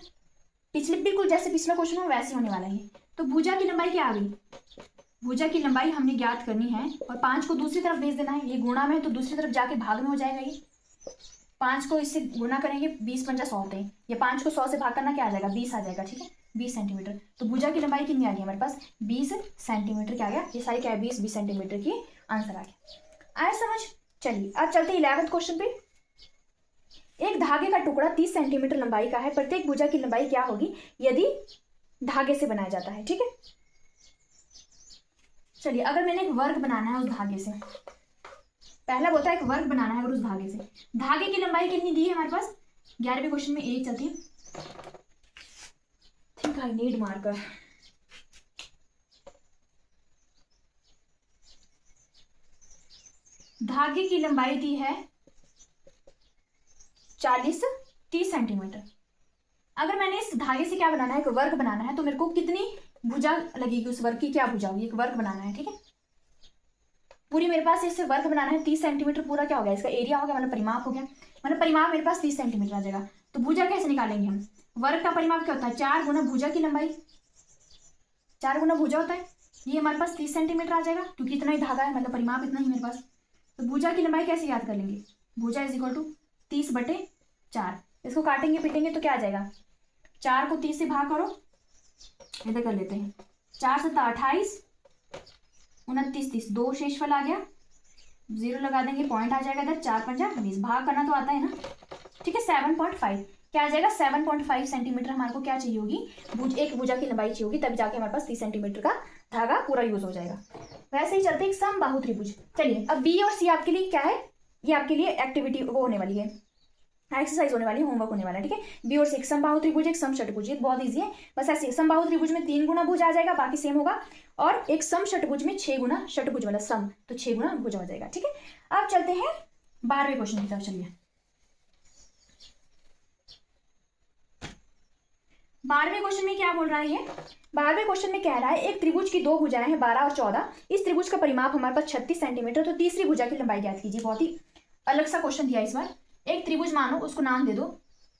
पिछले बिल्कुल जैसे पिछला क्वेश्चन हो वैसे होने वाला है। तो भुजा की लंबाई क्या आ गई, भुजा की लंबाई हमने ज्ञात करनी है और 5 को दूसरी तरफ भेज देना है। ये गुणा में तो दूसरी तरफ जाके भाग में हो जाएगा। ये 5 को इससे गुना करेंगे, 20 पंजा 100 होते हैं, ये 5 को 100 से भाग करना क्या आ जाएगा 20 आ जाएगा, ठीक है 20 सेंटीमीटर। तो भुजा की लंबाई कितनी आ गई हमारे पास 20 सेंटीमीटर क्या आ गया, ये सारी क्या है 20 सेंटीमीटर की आंसर आ गया, आया समझ। चलिए अब चलते 11th क्वेश्चन पे। एक धागे का टुकड़ा 30 सेंटीमीटर लंबाई का है, प्रत्येक भुजा की लंबाई क्या होगी यदि धागे से बनाया जाता है। ठीक है, चलिए अगर मैंने एक वर्ग बनाना है उस धागे से, पहला बोलता है एक वर्ग बनाना है अगर उस धागे से, धागे की लंबाई कितनी दी है हमारे पास 11वें क्वेश्चन में, एक चलती है, थिंक आई नीड मार्कर। धागे की लंबाई दी है 30 सेंटीमीटर। अगर मैंने इस धागे से क्या बनाना है, एक वर्ग बनाना है, तो मेरे को कितनी भुजा लगेगी, उस वर्ग की क्या भुजा होगी, एक वर्ग बनाना है। ठीक है, पूरी मेरे पास इससे वर्ग बनाना है 30 सेंटीमीटर, पूरा क्या हो गया इसका एरिया हो गया, मतलब परिमाप हो गया, मतलब परिमाप मेरे पास 30 सेंटीमीटर आ जाएगा। तो भुजा कैसे निकालेंगे हम, वर्ग का परिमाप क्या होता है 4 गुना भुजा की लंबाई, 4 गुना भुजा होता है, ये हमारे पास 30 सेंटीमीटर आ जाएगा क्योंकि इतना ही धागा है, मतलब परिमाप इतना ही मेरे पास। तो भुजा की लंबाई कैसे याद कर लेंगे, भुजा इज इक्वल टू 30/4, इसको काटेंगे पीटेंगे तो क्या आ जाएगा, 4 को 30 से भाग करो, इधर कर लेते हैं, 4 7 28 29 30, 2 शेषफल आ गया, 0 लगा देंगे, पॉइंट आ जाएगा इधर, 4 5 20, भाग करना तो आता है ना। ठीक है, 7.5 क्या आ जाएगा, 7.5 सेंटीमीटर हमारे को क्या चाहिए होगी, एक भुजा की लंबाई चाहिए होगी, तब जाके हमारे पास 30 सेंटीमीटर का धागा पूरा यूज हो जाएगा। वैसे ही चलते एक समबाहु त्रिभुज। चलिए अब बी और सी आपके लिए क्या है, ये आपके लिए एक्टिविटी वो होने वाली है, एक्सरसाइज होने वाली है, होमवर्क होने वाला है। ठीक है, बी और सी, एक समबाहु त्रिभुज एक समषटभुज, ये बहुत ईजी है, बस ऐसे समबाहु त्रिभुज में 3 गुना भुज आ जाएगा, बाकी सेम होगा, और एक समषटभुज में 6 गुना, षटभुज वाला सम, तो 6 गुना भुज हो जाएगा। ठीक है, अब चलते हैं 12वें क्वेश्चन की तरफ। चलिए 12वें क्वेश्चन में क्या बोल रहा है, ये 12वें क्वेश्चन में कह रहा है एक त्रिभुज की 2 भुजाएं हैं 12 और 14, इस त्रिभुज का परिमाप हमारे पास 36 सेंटीमीटर, तो तीसरी भुजा की लंबाई ज्ञात कीजिए। बहुत ही अलग सा क्वेश्चन दिया इस बार, एक त्रिभुज मानो, उसको नाम दे दो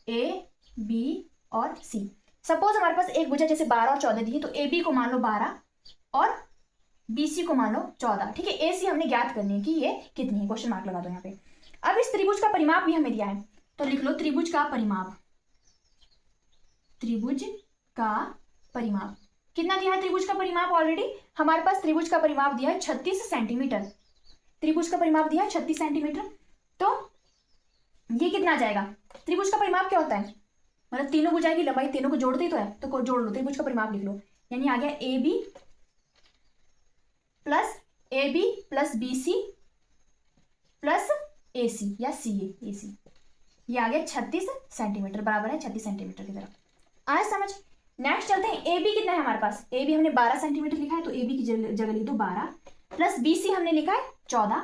ए बी और सी। सपोज हमारे पास एक भुजा जैसे 12 और 14 दी है, तो ए बी को मान लो 12 और बी सी को मान लो 14। ठीक है, ए सी हमने ज्ञात करनी है कि ये कितनी है, क्वेश्चन मार्क लगा दो यहाँ पे। अब इस त्रिभुज का परिमाप भी हमें दिया है, तो लिख लो त्रिभुज का परिमाप, त्रिभुज का परिमाप कितना दिया है, त्रिभुज का परिमाप ऑलरेडी हमारे पास त्रिभुज का परिमाप दिया है 36 सेंटीमीटर, त्रिभुज का परिमाप दिया है 36 सेंटीमीटर, तो ये कितना आ जाएगा, त्रिभुज का परिमाप क्या होता है, मतलब तीनों भुजाएं की लंबाई, तीनों को जोड़ते ही तो है, तो जोड़ लो, त्रिभुज का परिमाप लिख लो, यानी आ गया A B plus B C plus A C या सी ए सी, ये आ गया 36 सेंटीमीटर, बराबर है 36 सेंटीमीटर की तरफ। आया समझ। नेक्स्ट चलते हैं, ए बी कितना है हमारे पास, ए बी हमने 12 सेंटीमीटर लिखा है, तो ए बी की जगह लिख दो 12, प्लस बी सी हमने लिखा है 14,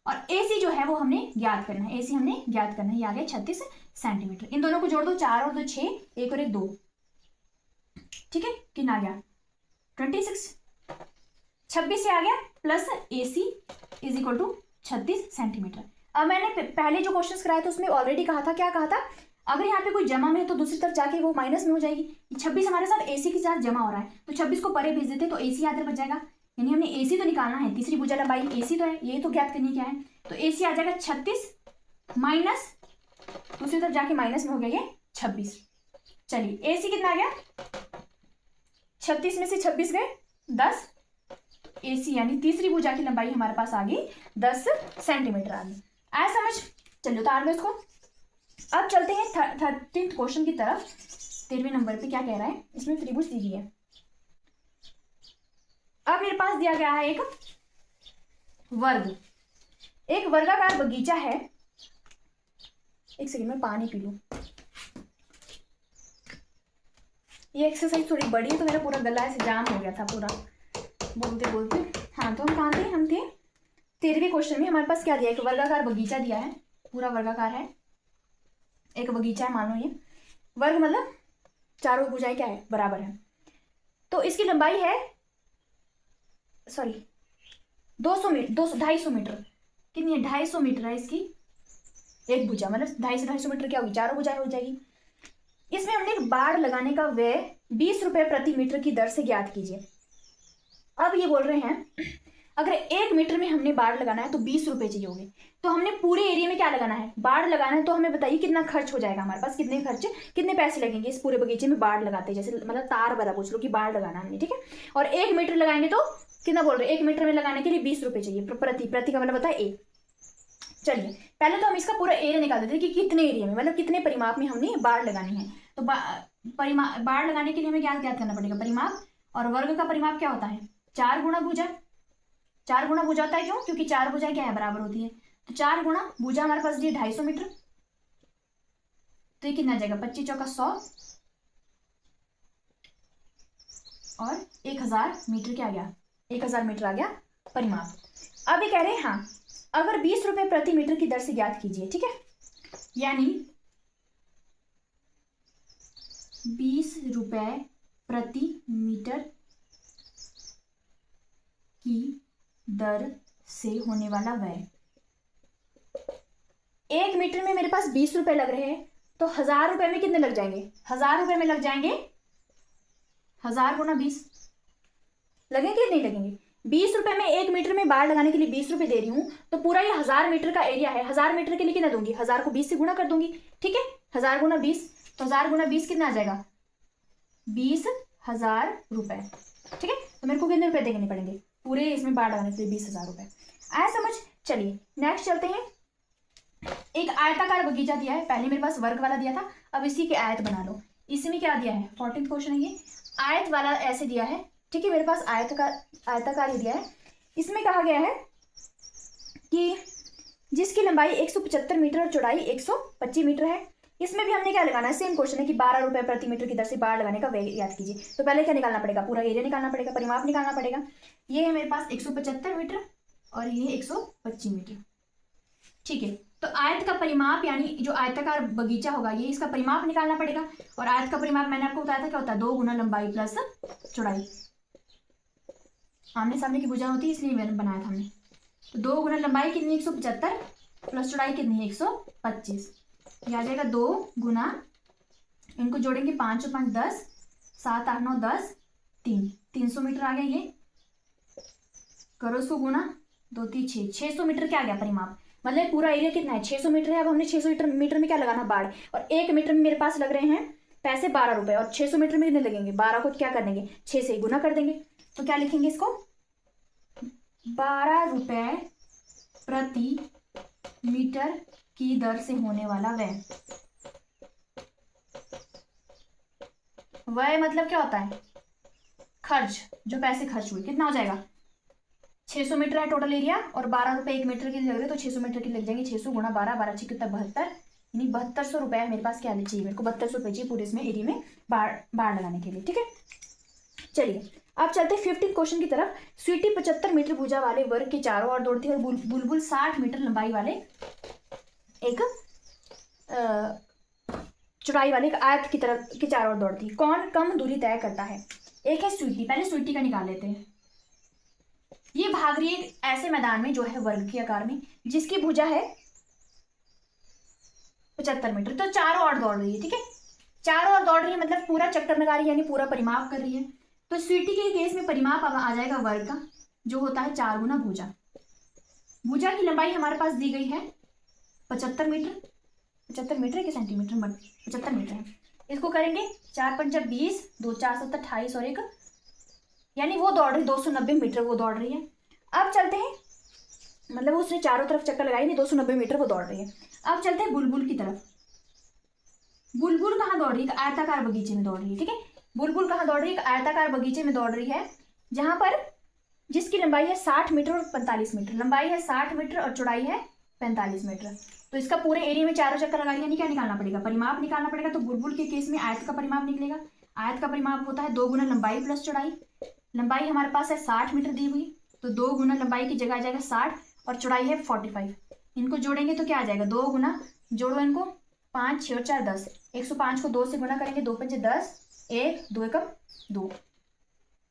और ए सी जो है वो हमने ज्ञात करना है, ए सी हमने ज्ञात करना है, ये आ गया 36 सेंटीमीटर। इन दोनों को जोड़ दो, 4 और 2 6, 1 और 1 2, ठीक है, कितना आ गया 26, 26 से आ गया, plus A C is equal to 36 centimetre. अब मैंने पहले जो क्वेश्चन कराया था उसमें ऑलरेडी कहा था, क्या कहा था, अगर यहाँ पे कोई जमा में है तो दूसरी तरफ जाके वो माइनस में हो जाएगी, 26 हमारे साथ एसी के साथ जमा हो रहा है, तो 26 को परे भेज देते तो एसी आधर बच जाएगा, यानी हमने एसी तो निकालना है, तीसरी भुजा लंबाई एसी तो है, ये तो ज्ञात करनी क्या है, तो एसी आ जाएगा 36 माइनस, दूसरी तरफ जाके माइनस में हो गया ये 26। चलिए एसी कितना आ गया, 36 में से 26 गए 10, एसी यानी तीसरी भुजा की लंबाई हमारे पास आ गई 10 सेंटीमीटर आ गई। आया समझ, चलिए उतार लो इसको। अब चलते हैं 13th क्वेश्चन की तरफ। 13वें नंबर पे क्या कह रहा है, इसमें त्रिभुज दी गई है। अब मेरे पास दिया गया है एक वर्ग, एक वर्गाकार बगीचा है, एक सेकंड में पानी पी लूं, ये एक्सरसाइज थोड़ी बड़ी है तो मेरा पूरा गला ऐसे जाम हो गया था पूरा बोलते बोलते। हाँ तो हम कहाँ थे, हम थे 13वें क्वेश्चन में। हमारे पास क्या दिया है, एक वर्गाकार बगीचा दिया है, पूरा वर्गाकार है, एक बगीचा है मान लो, ये वर्ग मतलब चारों भुजाएं क्या है बराबर है, तो इसकी लंबाई है सॉरी 200 मीटर, 250 मीटर, कितनी है 250 मीटर है इसकी एक भुजा, मतलब 250 मीटर क्या होगी, चारों भुजाएं हो जाएगी। इसमें हमने एक बाड़ लगाने का व्यय 20 रुपए प्रति मीटर की दर से ज्ञात कीजिए। अब ये बोल रहे हैं अगर 1 मीटर में हमने बाड़ लगाना है तो 20 रुपए चाहिए होंगे, तो हमने पूरे एरिया में क्या लगाना है, बाड़ लगाना है, तो हमें बताइए कितना खर्च हो जाएगा हमारे पास, कितने खर्च कितने पैसे लगेंगे इस पूरे बगीचे में बाड़ लगाते हैं, जैसे मतलब तार वाला पूछ लो कि बाड़ लगाना हमने, ठीक है, और 1 मीटर लगाएंगे तो कितना बोल रहे हैं, 1 मीटर में लगाने के लिए 20 रुपए चाहिए, प्रति का मतलब होता है 1। चलिए पहले तो हम इसका पूरा एरिया निकाल देते हैं कि कितने एरिया में, मतलब कितने परिमाप में हमने बाढ़ लगानी है। तो बाढ़ लगाने के लिए हमें क्या ज्ञात करना पड़ेगा, परिमाप। और वर्ग का परिमाप क्या होता है, 4 गुणा भुजा। 4 गुणा भुजा होता है, क्यों, क्योंकि 4 भुजाएं क्या है, बराबर होती है। तो 4 गुणा भुजा हमारे पास दी 250 मीटर, तो ये कितना आ जाएगा, 25 चौका 100 और 1000 मीटर क्या आ गया, 1000 मीटर आ गया परिमाप। अब ये कह रहे हैं हाँ, अगर 20 रुपए प्रति मीटर की दर से ज्ञात कीजिए, ठीक है, यानी 20 रुपए प्रति मीटर की दर से होने वाला व्यय। 1 मीटर में मेरे पास 20 रुपए लग रहे हैं, तो 1000 रुपए में कितने लग जाएंगे, 1000 रुपए में लग जाएंगे 1000 गुना 20, लगेंगे नहीं लगेंगे। 20 रुपए में 1 मीटर में बाढ़ लगाने के लिए 20 रुपए दे रही हूँ, तो पूरा ये 1000 मीटर का एरिया है, 1000 मीटर के लिए कितना दूंगी, 1000 को 20 से गुणा कर दूंगी, ठीक है, 1000 गुना 20, तो 1000 गुना 20 कितना आ जाएगा, 20,000 रुपए, ठीक है। तो मेरे को कितने रुपए देने पड़ेंगे पूरे इसमें बाढ़ लगाने के लिए, 20,000 रुपए। आया समझ। चलिए नेक्स्ट चलते हैं। एक आयताकार बगीचा दिया है, पहले मेरे पास वर्ग वाला दिया था, अब इसी के आयत बना लो। इसमें क्या दिया है, 14th क्वेश्चन है ये, आयत वाला ऐसे दिया है, ठीक है, मेरे पास आयताकार ही दिया है। इसमें कहा गया है कि जिसकी लंबाई 175 मीटर और चौड़ाई 125 मीटर है। इसमें भी हमने क्या लगाना है, सेम क्वेश्चन है कि 12 रुपए प्रति मीटर की दर से बाढ़ लगाने का व्यय याद कीजिए। तो पहले क्या निकालना पड़ेगा, पूरा एरिया निकालना पड़ेगा, परिमाप निकालना पड़ेगा। ये है मेरे पास 175 मीटर और ये 125 मीटर, ठीक है। तो आयत का परिमाप यानी जो आयताकार बगीचा होगा ये, इसका परिमाप निकालना पड़ेगा। और आयत का परिमाप मैंने आपको बताया था क्या होता है, 2 गुना लंबाई प्लस चौड़ाई। आमने सामने की भुजा होती है इसलिए मैंने बनाया था हमने। तो 2 गुना लंबाई कितनी, 175 प्लस चौड़ाई कितनी है, 125। ये आ जाएगा 2 गुना, इनको जोड़ेंगे 5 और 5 10, 7 8 9 10, 300 मीटर आ गया। ये करो इसको गुना, 2 3 6, 600 मीटर क्या आ गया परिमाप। मतलब पूरा एरिया कितना है, 600 मीटर है। अब हमने 600 मीटर में क्या लगाना, बाढ़। और 1 मीटर में मेरे पास लग रहे हैं पैसे 12 रुपए, और 600 मीटर में कितने लगेंगे, 12 को क्या कर देंगे, 6 से गुना कर देंगे। तो क्या लिखेंगे इसको, 12 रुपए प्रति मीटर की दर से होने वाला व्यय। व्यय मतलब क्या होता है, खर्च, जो पैसे खर्च हुए। कितना हो जाएगा, 600 मीटर है टोटल एरिया और 12 रुपए 1 मीटर के लिए लग रहे, तो 600 मीटर के लग जाएंगे 600 गुणा 12, 12 6 कितना 72, यानी 7200 रुपए मेरे पास क्या चाहिए, मेरे को 7200 रुपए चाहिए पूरे इसमें एरिया में बाढ़ लगाने के लिए, ठीक है। चलिए अब चलते हैं 15 क्वेश्चन की तरफ। स्वीटी 75 मीटर भुजा वाले वर्ग के चारों ओर दौड़ती है और बुलबुल 60 मीटर लंबाई वाले एक चौड़ाई वाले एक आयत की तरफ के चारों ओर दौड़ती है। कौन कम दूरी तय करता है। एक है स्वीटी, पहले स्वीटी का निकाल लेते हैं। ये भाग रही है एक ऐसे मैदान में जो है वर्ग के आकार में, जिसकी भुजा है 75 मीटर, तो चारों ओर दौड़ रही है, ठीक है, चारों ओर दौड़ रही है मतलब पूरा चक्कर लगा रही है, यानी पूरा परिमाप कर रही है। तो स्वीटी के केस में परिमाप अब आ जाएगा वर्ग का, जो होता है 4 गुना भुजा। भुजा की लंबाई हमारे पास दी गई है 75 मीटर, 75 मीटर के सेंटीमीटर 75 मीटर है। इसको करेंगे 4 5 20, 2 4 7 28 और 1, यानी वो दौड़ रही 290 मीटर वो दौड़ रही है। अब चलते हैं, मतलब उसने चारों तरफ चक्कर लगाई, नहीं 290 मीटर वो दौड़ रही है। अब चलते हैं बुलबुल की तरफ। बुलबुल कहाँ दौड़ रही है, आयताकार बगीचे में दौड़ रही है, ठीक है। बुलबुल कहाँ दौड़ रही है, आयताकार बगीचे में दौड़ रही है, जहां पर जिसकी लंबाई है 60 मीटर और 45 मीटर। लंबाई है 60 मीटर और चौड़ाई है 45 मीटर। तो इसका पूरे एरिया में चारों चक्कर लगा रही है, क्या निकालना पड़ेगा, परिमाप निकालना पड़ेगा। तो बुलबुल के केस में आयत का परिमाप निकलेगा। आयत का परिमाप होता है 2 गुना लंबाई प्लस चौड़ाई। लंबाई हमारे पास है 60 मीटर दी हुई, तो 2 गुना लंबाई की जगह आ जाएगा 60 और चौड़ाई है 45। इनको जोड़ेंगे तो क्या आ जाएगा, 2 गुना, जोड़ो इनको, 5 6 और 4 10, 105 को 2 से गुना करेंगे, 2 5 10, 1 2 1 2।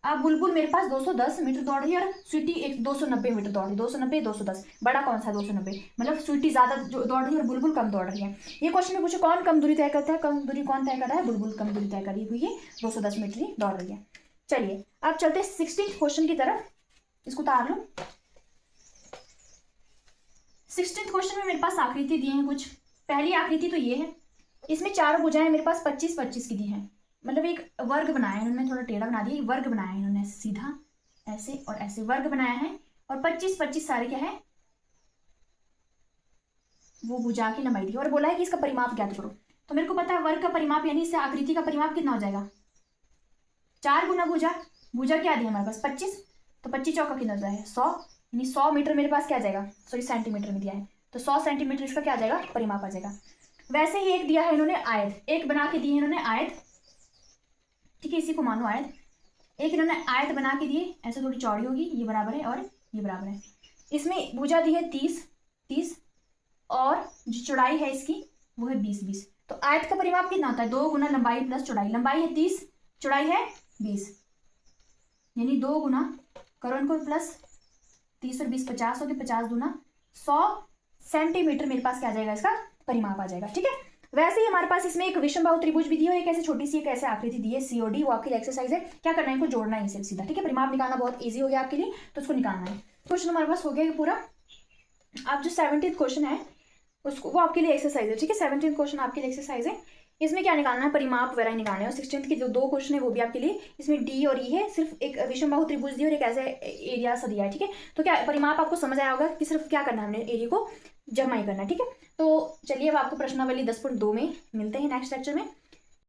अब बुलबुल मेरे पास 210 मीटर दौड़ रही है और स्वीटी 290 मीटर दौड़ रही है। 290 210, बड़ा कौन सा 290, मतलब स्वीटी ज्यादा दौड़ रही है और बुलबुल कम दौड़ रही है। ये क्वेश्चन में पूछो कौन कम दूरी तय करता है, कम दूरी कौन तय कर रहा है, बुलबुल कम दूरी तय करी हुई है, 210 मीटर ही दौड़ रही है। चलिए अब चलते हैं 16th क्वेश्चन की तरफ, इसको उतार लो। 16th क्वेश्चन में मेरे पास आकृति दी है कुछ। पहली आकृति तो ये है, इसमें चारों भुजाएं मेरे पास 25 25 की दी है, मतलब एक वर्ग बनाया है इन्होंने, थोड़ा टेढ़ा बना दिया, वर्ग बनाया है इन्होंने, सीधा ऐसे और ऐसे वर्ग बनाया है, और 25 25 सारे क्या है वो भुजा की लंबाई दी और बोला है कि इसका परिमाप ज्ञात करो। तो मेरे को पता है वर्ग का परिमाप यानी इससे आकृति का परिमाप कितना हो जाएगा, 4 गुना भुजा। भुजा क्या दिया हमारे पास 25, तो 25 चौका कितना होता है 100, यानी 100 मीटर मेरे पास क्या आ जाएगा, सॉरी सेंटीमीटर में दिया है, तो 100 सेंटीमीटर इसका क्या आ जाएगा, परिमाप आ जाएगा। वैसे ही एक दिया है इन्होंने आयत, एक बना के दिए इन्होंने आयत, ठीक है, इसी को मानो आयत। एक इन्होंने आयत बना के दिए, ऐसे थोड़ी चौड़ी होगी, ये बराबर है और ये बराबर है। इसमें भुजा दी है 30 और जो चौड़ाई है इसकी वो है 20। तो आयत का परिमाप कितना होता है, 2 गुना लंबाई प्लस चौड़ाई। लंबाई है 30, चौड़ाई है 20, यानी 2 गुना करो इनको प्लस 30 और 20 50 हो गए, 50 दूना 100 सेंटीमीटर मेरे पास क्या आ जाएगा, इसका परिमाप आ जाएगा। ठीक है, वैसे ही हमारे पास इसमें एक विषमबाहु त्रिभुज भी दी है, एक ऐसे छोटी सी एक ऐसे आकृति दी है COD, वो आपकी एक्सरसाइज है, क्या करना है इनको जोड़ना है इसे सीधा। ठीक है, परिमाप निकालना बहुत ईजी हो गया आपके लिए, तो उसको निकालना है। क्वेश्चन हमारे पास हो गया पूरा। अब जो 17th क्वेश्चन है उसको, वो आपके लिए एक्सरसाइज है। ठीक है, 17th क्वेश्चन आपके लिए एक्सरसाइज है, इसमें क्या निकालना है, परिमाप वगैरह निकालना है। और 16th के जो 2 क्वेश्चन है वो भी आपके लिए, इसमें D और E है, सिर्फ एक विषमबाहु त्रिभुज दी और एक ऐसे एरिया सा दिया है। ठीक है, तो क्या परिमाप आपको समझ आया होगा कि सिर्फ क्या करना है, हमने एरिया को जमा ही करना है। ठीक है, तो चलिए अब आपको प्रश्नावली 10.2 में मिलते हैं नेक्स्ट लेक्चर में।